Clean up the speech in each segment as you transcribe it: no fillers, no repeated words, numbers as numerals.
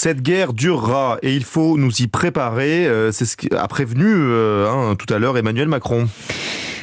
Cette guerre durera et il faut nous y préparer. C'est ce qu'a prévenu tout à l'heure Emmanuel Macron.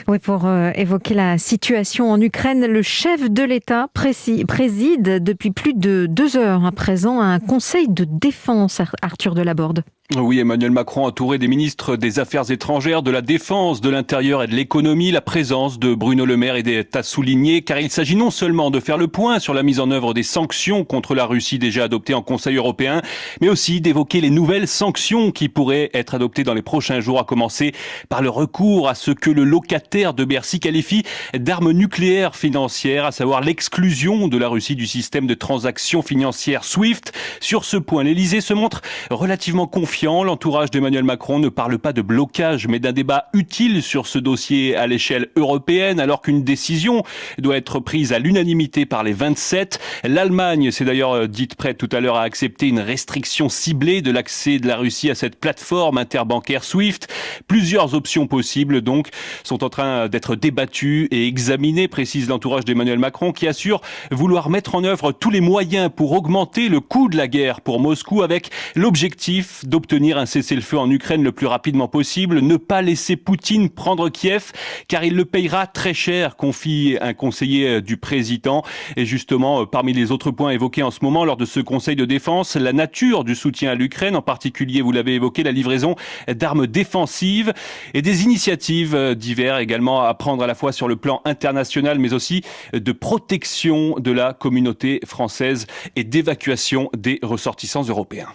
Oui, pour évoquer la situation en Ukraine, le chef de l'État préside depuis plus de 2 heures à présent un conseil de défense, Arthur Delaborde. Oui, Emmanuel Macron entouré des ministres des Affaires étrangères, de la Défense, de l'Intérieur et de l'Économie. La présence de Bruno Le Maire est à souligner car il s'agit non seulement de faire le point sur la mise en œuvre des sanctions contre la Russie déjà adoptées en Conseil européen, mais aussi d'évoquer les nouvelles sanctions qui pourraient être adoptées dans les prochains jours, à commencer par le recours à ce que le locataire de Bercy qualifie d'arme nucléaire financière, à savoir l'exclusion de la Russie du système de transactions financières SWIFT. Sur ce point, l'Élysée se montre relativement confiant. L'entourage d'Emmanuel Macron ne parle pas de blocage, mais d'un débat utile sur ce dossier à l'échelle européenne, alors qu'une décision doit être prise à l'unanimité par les 27. L'Allemagne s'est d'ailleurs dite prête tout à l'heure à accepter une restriction ciblée de l'accès de la Russie à cette plateforme interbancaire SWIFT. Plusieurs options possibles, donc, sont en train d'être débattues et examinées, précise l'entourage d'Emmanuel Macron, qui assure vouloir mettre en œuvre tous les moyens pour augmenter le coût de la guerre pour Moscou, avec l'objectif d'obtenir un cessez-le-feu en Ukraine le plus rapidement possible, ne pas laisser Poutine prendre Kiev, car il le payera très cher, confie un conseiller du président. Et justement, parmi les autres points évoqués en ce moment lors de ce conseil de défense, la nature du soutien à l'Ukraine, en particulier, vous l'avez évoqué, la livraison d'armes défensives et des initiatives diverses également à prendre à la fois sur le plan international, mais aussi de protection de la communauté française et d'évacuation des ressortissants européens.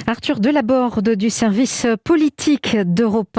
Arthur Delaborde du service politique d'Europe 1.